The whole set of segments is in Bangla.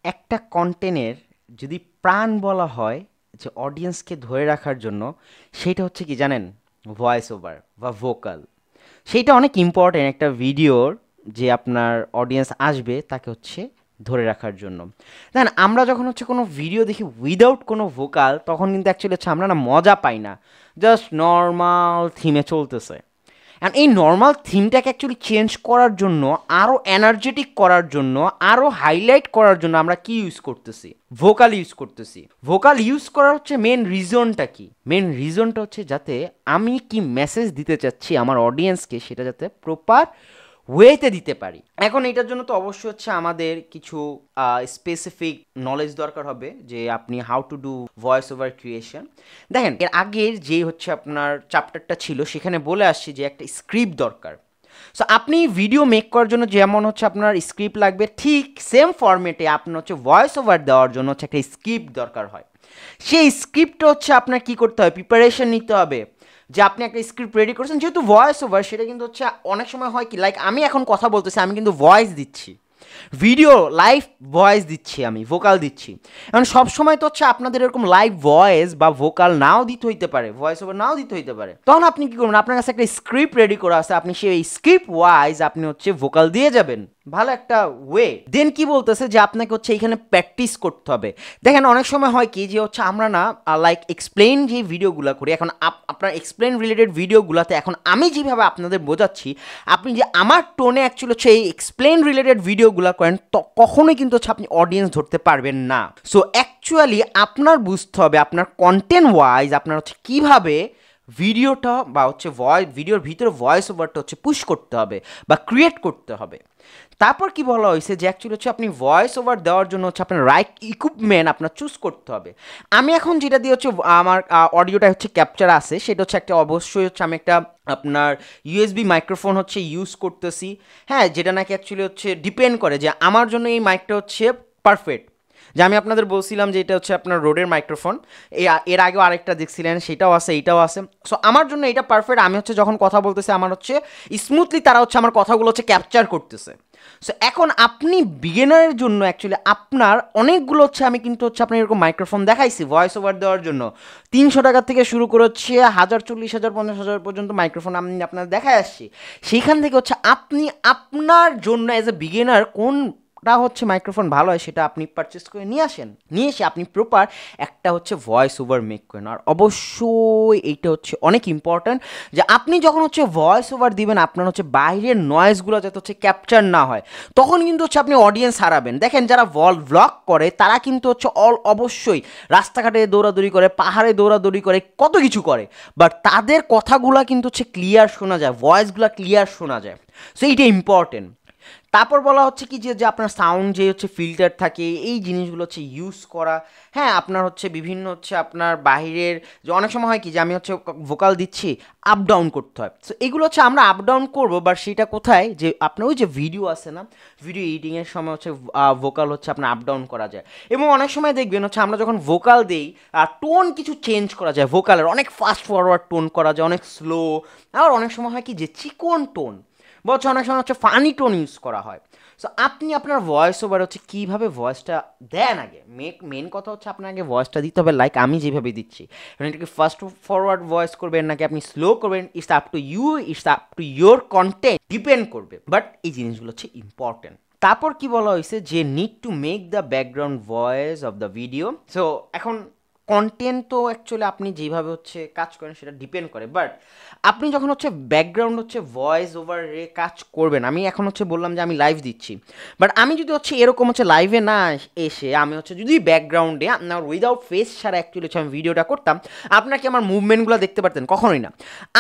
একটা কন্টেন্টের যদি প্রাণ বলা হয় যে অডিয়েন্সকে ধরে রাখার জন্য, সেটা হচ্ছে কি জানেন? ভয়েস ওভার বা ভোকাল। সেইটা অনেক ইম্পর্টেন্ট একটা ভিডিওর, যে আপনার অডিয়েন্স আসবে তাকে হচ্ছে ধরে রাখার জন্য। দেখেন, আমরা যখন হচ্ছে কোনো ভিডিও দেখি উইদাউট কোনো ভোকাল, তখন কিন্তু অ্যাকচুয়ালি হচ্ছে আমরা না মজা পাই না। জাস্ট নর্মাল থিমে চলতেছে। অ্যান্ড এই নর্মাল থিমটাকে অ্যাকচুয়ালি চেঞ্জ করার জন্য, আরও এনার্জেটিক করার জন্য, আরও হাইলাইট করার জন্য আমরা কি ইউজ করতেছি? ভোকাল ইউজ করতেছি। ভোকাল ইউজ করার হচ্ছে মেন রিজনটা কি? মেন রিজনটা হচ্ছে যাতে আমি কি মেসেজ দিতে চাচ্ছি আমার অডিয়েন্সকে, সেটা যাতে প্রপার ওয়েতে দিতে পারি। এখন এটার জন্য তো অবশ্যই হচ্ছে আমাদের কিছু স্পেসিফিক নলেজ দরকার হবে, যে আপনি how to do voice over creation. দেখেন, এর আগের যে হচ্ছে আপনার চ্যাপ্টারটা ছিল, সেখানে বলে আসছি যে একটা স্ক্রিপ্ট দরকার। সো আপনি ভিডিও মেক করার জন্য যেমন হচ্ছে আপনার স্ক্রিপ্ট লাগবে, ঠিক সেম ফরম্যাটে আপনার হচ্ছে ভয়েস ওভার দেওয়ার জন্য হচ্ছে একটা স্ক্রিপ্ট দরকার হয়। সেই স্ক্রিপ্টটা হচ্ছে আপনার কি করতে হবে? প্রিপারেশন নিতে হবে। যে আপনি একটা স্ক্রিপ্ট রেডি করছেন, যেহেতু ভয়েস ওভার, সেটা কিন্তু হচ্ছে অনেক সময় হয় কি, লাইক আমি এখন কথা বলতেছি, আমি কিন্তু ভয়েস দিচ্ছি, ভিডিও লাইভ ভয়েস দিচ্ছি, আমি ভোকাল দিচ্ছি। এখন সব সময় তো হচ্ছে আপনাদের এরকম লাইভ ভয়েস বা ভোকাল নাও দিতে হইতে পারে, ভয়েস ওভার নাও দিতে হইতে পারে। তখন আপনি কি করবেন? আপনার কাছে একটা স্ক্রিপ্ট রেডি করা আছে, আপনি সেই স্ক্রিপ্ট ওয়াইজ আপনি হচ্ছে ভোকাল দিয়ে যাবেন। ভালো একটা ওয়ে। দেন কি বলতেছে যে আপনাকে হচ্ছে এখানে প্র্যাকটিস করতে হবে। দেখেন, অনেক সময় হয় কি যে হচ্ছে আমরা না লাইক এক্সপ্লেন যে ভিডিওগুলো করি, এখন আপনার এক্সপ্লেন রিলেটেড ভিডিওগুলোতে এখন আমি যেভাবে আপনাদের বোঝাচ্ছি, আপনি যে আমার টোনে অ্যাকচুয়ালি হচ্ছে এই এক্সপ্লেন রিলেটেড ভিডিওগুলো করেন, তো কখনোই কিন্তু হচ্ছে আপনি অডিয়েন্স ধরতে পারবেন না। সো অ্যাকচুয়ালি আপনার বুঝতে হবে আপনার কন্টেন্ট ওয়াইজ আপনার হচ্ছে কীভাবে ভিডিওটা বা হচ্ছে ভিডিওর ভিতরে ভয়েস ওভারটা হচ্ছে পুশ করতে হবে বা ক্রিয়েট করতে হবে। তারপর কি বলা হয়েছে যে অ্যাকচুয়ালি হচ্ছে আপনি ভয়েস ওভার দেওয়ার জন্য হচ্ছে আপনার রাইট ইকুইপমেন্ট আপনার চুজ করতে হবে। আমি এখন যেটা দিয়ে হচ্ছে আমার অডিওটা হচ্ছে ক্যাপচার আছে, সেটা হচ্ছে একটা, অবশ্যই হচ্ছে আমি একটা আপনার ইউএসবি মাইক্রোফোন হচ্ছে ইউজ করতেছি। হ্যাঁ, যেটা নাকি অ্যাকচুয়ালি হচ্ছে ডিপেন্ড করে যে আমার জন্য এই মাইকটা হচ্ছে পারফেক্ট। যে আমি আপনাদের বলছিলাম যে এটা হচ্ছে আপনার রোডের মাইক্রোফোন, এর আগেও আরেকটা দেখছিলেন, সেটাও আছে, এইটাও আছে। সো আমার জন্য এটা পারফেক্ট। আমি হচ্ছে যখন কথা বলতেছি আমার হচ্ছে স্মুথলি তারা হচ্ছে আমার কথাগুলো হচ্ছে ক্যাপচার করতেছে। সো এখন আপনি বিগিনারের জন্য অ্যাকচুয়ালি আপনার অনেকগুলো হচ্ছে, আমি কিন্তু হচ্ছে আপনার এরকম মাইক্রোফোন দেখাইছি ভয়েস ওভার দেওয়ার জন্য। 300 টাকা থেকে শুরু করে হচ্ছে 1000, 40,000, 50,000 পর্যন্ত মাইক্রোফোন আমি আপনার দেখাই আসছি। সেইখান থেকে হচ্ছে আপনি আপনার জন্য অ্যাজ এ বিগিনার কোনটা হচ্ছে মাইক্রোফোন ভালো হয়, সেটা আপনি পারচেস করে নিয়ে আসেন। নিয়ে এসে আপনি প্রপার একটা হচ্ছে ভয়েস ওভার মেক করেন। আর অবশ্যই এইটা হচ্ছে অনেক ইম্পর্ট্যান্ট, যে আপনি যখন হচ্ছে ভয়েস ওভার দিবেন, আপনার হচ্ছে বাইরের নয়েজগুলো যাতে হচ্ছে ক্যাপচার না হয়, তখন কিন্তু হচ্ছে আপনি অডিয়েন্স হারাবেন। দেখেন, যারা ভ্লগ করে তারা কিন্তু হচ্ছে অবশ্যই রাস্তাঘাটে দৌড়াদৌড়ি করে, পাহাড়ে দৌড়াদৌড়ি করে, কত কিছু করে, বাট তাদের কথাগুলা কিন্তু হচ্ছে ক্লিয়ার শোনা যায়, ভয়েসগুলো ক্লিয়ার শোনা যায়। সো এইটা ইম্পর্টেন্ট। তারপর বলা হচ্ছে কি যে আপনার সাউন্ড যে হচ্ছে ফিল্টার থাকে, এই জিনিসগুলো হচ্ছে ইউজ করা। হ্যাঁ, আপনার হচ্ছে বিভিন্ন হচ্ছে আপনার বাহিরের, যে অনেক সময় হয় কি যে আমি হচ্ছে ভোকাল দিচ্ছি, আপ ডাউন করতে হয়। সো এগুলো হচ্ছে আমরা আপ ডাউন করবো, বাট সেটা কোথায়, যে আপনার ওই যে ভিডিও আছে না, ভিডিও এডিটিংয়ের সময় হচ্ছে ভোকাল হচ্ছে আপনার আপ ডাউন করা যায়। এবং অনেক সময় দেখবেন হচ্ছে আমরা যখন ভোকাল দিই, টোন কিছু চেঞ্জ করা যায়, ভোকালের অনেক ফাস্ট ফরওয়ার্ড টোন করা যায়, অনেক স্লো। আবার অনেক সময় হয় কি যে চিকন টোন, বা হচ্ছে অনেক সময় হচ্ছে ফানি টোন ইউজ করা হয়। সো আপনি আপনার ভয়েস ওভার হচ্ছে কীভাবে ভয়েসটা দেন, আগে মেন কথা হচ্ছে আপনার আগে ভয়েসটা দিতে হবে লাইক আমি যেভাবে দিচ্ছি। মানে এটাকে ফাস্ট ফরওয়ার্ড ভয়েস করবেন নাকি আপনি স্লো করবেন, it's up to you, it's up to your content, depend করবে। বাট এই জিনিসগুলো হচ্ছে ইম্পর্টেন্ট। তারপর কি বলা হয়েছে যে need to make the background voice of the video. So এখন কন্টেন্ট তো অ্যাকচুয়ালি আপনি যেভাবে হচ্ছে কাজ করেন সেটা ডিপেন্ড করে, বাট আপনি যখন হচ্ছে ব্যাকগ্রাউন্ড হচ্ছে ভয়েস ওভারে কাজ করবেন, আমি এখন হচ্ছে বললাম যে আমি লাইভ দিচ্ছি, বাট আমি যদি হচ্ছে এরকম হচ্ছে লাইভে না এসে আমি হচ্ছে যদি ব্যাকগ্রাউন্ডে আপনার উইদাউট ফেস ছাড়া অ্যাকচুয়ালি হচ্ছে আমি ভিডিওটা করতাম, আপনাকে আমার মুভমেন্টগুলো দেখতে পারতেন? কখনোই না।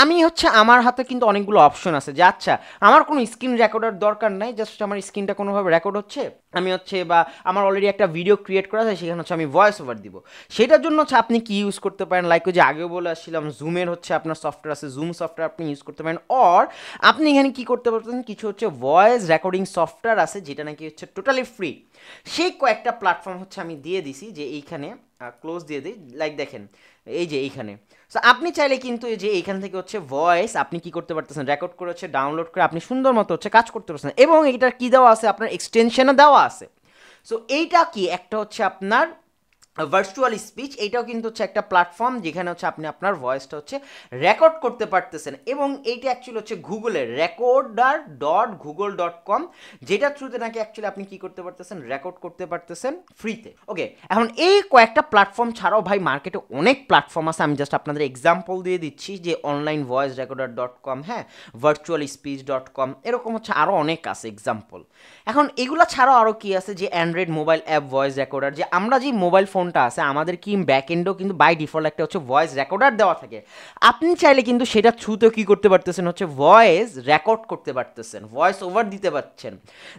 আমি হচ্ছে আমার হাতে কিন্তু অনেকগুলো অপশন আছে, যে আচ্ছা আমার কোনো স্ক্রিন রেকর্ডার দরকার নাই, জাস্ট আমার স্ক্রিনটা কোনোভাবে রেকর্ড হচ্ছে, আমি হচ্ছে বা আমার অলরেডি একটা ভিডিও ক্রিয়েট করা আছে, সেখানে হচ্ছে আমি ভয়েস ওভার দিব। সেটার জন্য হচ্ছে আপনি কি ইউজ করতে পারেন, লাইক ওই যে আগেও বলে আসছিলাম, জুমের হচ্ছে আপনার সফটওয়্যার আছে, জুম সফটওয়্যার আপনি ইউজ করতে পারেন। অর আপনি এখানে কি করতে পারতেন, কিছু হচ্ছে ভয়েস রেকর্ডিং সফটওয়্যার আছে যেটা নাকি হচ্ছে টোটালি ফ্রি। সেই কয়েকটা প্ল্যাটফর্ম হচ্ছে আমি দিয়ে দিছি, যে এইখানে ক্লোজ দিয়ে দিই, লাইক দেখেন এই যে এইখানে। সো আপনি চাইলে কিন্তু এই যে এইখান থেকে হচ্ছে ভয়েস আপনি কি করতে পারতেছেন, রেকর্ড করে হচ্ছে ডাউনলোড করে আপনি সুন্দর মতো হচ্ছে কাজ করতে পারছেন। এবং এটার কি দেওয়া আছে, আপনার এক্সটেনশনও দেওয়া আছে। সো এইটা কি একটা হচ্ছে আপনার ভার্চুয়াল স্পিচ, এইটাও কিন্তু হচ্ছে একটা প্ল্যাটফর্ম যেখানে হচ্ছে আপনি আপনার ভয়েসটা হচ্ছে রেকর্ড করতে পারতেছেন, এবং এইটা অ্যাকচুয়ালি হচ্ছে গুগলের recorder.google.com, যেটার থ্রুতে নাকি অ্যাকচুয়ালি আপনি কি করতে পারতেছেন, রেকর্ড করতে পারতেছেন ফ্রিতে। ওকে, এখন এই কয়েকটা প্ল্যাটফর্ম ছাড়াও ভাই মার্কেটে অনেক প্ল্যাটফর্ম আছে, আমি জাস্ট আপনাদের এক্সাম্পল দিয়ে দিচ্ছি যে অনলাইন ভয়েস রেকর্ডার.com, হ্যাঁ, ভার্চুয়াল স্পিচ.com, এরকম হচ্ছে আরও অনেক আছে এক্সাম্পল। এখন এগুলো ছাড়াও আরও কি আছে, যে Android mobile app voice recorder, যে আমরা যে মোবাইল ফোনটা আছে আমাদের কি ব্যাক এন্ডেও কিন্তু বাই ডিফল্ট একটা হচ্ছে ভয়েস রেকর্ডার দেওয়া থাকে, আপনি চাইলে কিন্তু সেটা থ্রুতেও কী করতে পারতেছেন, হচ্ছে ভয়েস রেকর্ড করতে পারতেছেন, ভয়েস ওভার দিতে পারছেন।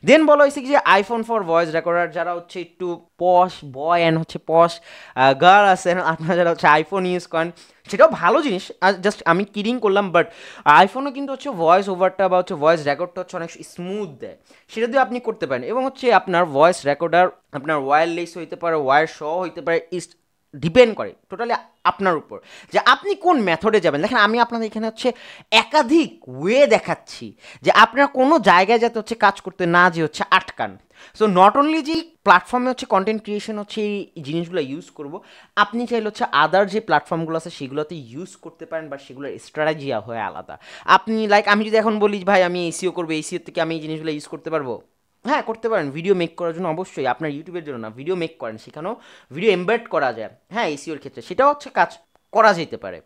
দেন বলা হয়েছে কি যে আইফোন ফর ভয়েস রেকর্ডার, যারা হচ্ছে একটু পশ বয় অ্যান্ড হচ্ছে পশ গার্ল আছেন, আপনারা যারা হচ্ছে আইফোন ইউজ করেন, সেটাও ভালো জিনিস, জাস্ট আমি কিডিং করলাম, বাট আইফোনও কিন্তু হচ্ছে ভয়েস ওভারটা বা হচ্ছে ভয়েস রেকর্ডটা হচ্ছে অনেক স্মুথ দেয়, সেটা দিয়ে আপনি করতে পারেন। এবং হচ্ছে আপনার ভয়েস রেকর্ডার আপনার ওয়্যারলেস হইতে পারে, ওয়্যার সহ হইতে পারে, ডিপেন্ড করে টোটালি আপনার উপর যে আপনি কোন মেথডে যাবেন। দেখেন আমি আপনাদের এখানে হচ্ছে একাধিক ওয়ে দেখাচ্ছি যে আপনারা কোনো জায়গায় যাতে হচ্ছে কাজ করতে না যে হচ্ছে আটকান। সো নট অনলি যে প্ল্যাটফর্মে হচ্ছে কন্টেন্ট ক্রিয়েশন হচ্ছে এই জিনিসগুলো ইউজ করব, আপনি চাইলে হচ্ছে আদার যে প্ল্যাটফর্মগুলো আছে সেগুলোতে ইউজ করতে পারেন, বা সেগুলোর স্ট্র্যাটেজি হয় আলাদা। আপনি লাইক আমি যদি এখন বলি ভাই আমি এসিও করবো, এসিও থেকে আমি এই জিনিসগুলো ইউজ করতে পারবো, হ্যাঁ করতে পারেন। ভিডিও মেক করার জন্য অবশ্যই, আপনার ইউটিউবের জন্য না, ভিডিও মেক করেন, সেখানেও ভিডিও এমবেড করা যায়, হ্যাঁ এসিওর ক্ষেত্রে সেটাও হচ্ছে কাজ করা যেতে পারে।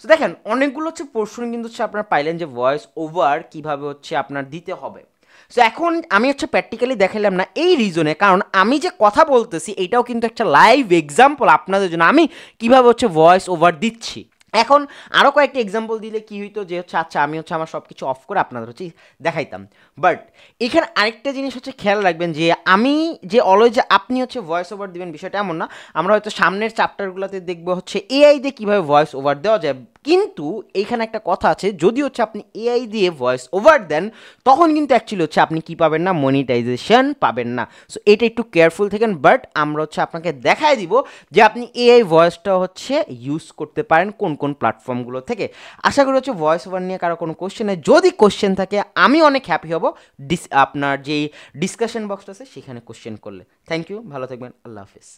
সো দেখেন অনেকগুলো হচ্ছে প্রশ্ন কিন্তু হচ্ছে আপনার পাইলেন যে ভয়েস ওভার কীভাবে হচ্ছে আপনার দিতে হবে। সো এখন আমি হচ্ছে প্র্যাকটিক্যালি দেখালাম না এই রিজনে, কারণ আমি যে কথা বলতেছি এটাও কিন্তু একটা লাইভ এক্সাম্পল আপনাদের জন্য, আমি কীভাবে হচ্ছে ভয়েস ওভার দিচ্ছি। এখন আরও কয়েকটি এক্সাম্পল দিলে কি হইতো যে হচ্ছে আচ্ছা আমি হচ্ছে আমার সব কিছু অফ করে আপনাদের হচ্ছে দেখাইতাম, বাট এখানে আরেকটা জিনিস হচ্ছে খেয়াল রাখবেন যে আমি যে অলওয়েজ যে আপনি হচ্ছে ভয়েস ওভার দিবেন বিষয়টা এমন না। আমরা হয়তো সামনের চ্যাপ্টারগুলোতে দেখবো হচ্ছে এআই দিয়ে কীভাবে ভয়েস ওভার দেওয়া যায়, কিন্তু এইখানে একটা কথা আছে, যদি হচ্ছে আপনি এআই দিয়ে ভয়েস ওভার দেন তখন কিন্তু অ্যাকচুয়ালি হচ্ছে আপনি কি পাবেন না, মনিটাইজেশন পাবেন না। সো এটা একটু কেয়ারফুল থাকেন, বাট আমরা হচ্ছে আপনাকে দেখায় দিব যে আপনি এআই ভয়েসটা হচ্ছে ইউজ করতে পারেন কোন কোন প্ল্যাটফর্মগুলো থেকে। আশা করি হচ্ছে ভয়েস ওভার নিয়ে কারো কোনো কোশ্চেন নেই, যদি কোশ্চেন থাকে আমি অনেক হ্যাপি হব আপনার যেই ডিসকাশন বক্সটা আছে সেখানে কোশ্চেন করলে। থ্যাংক ইউ, ভালো থাকবেন, আল্লাহ হাফিজ।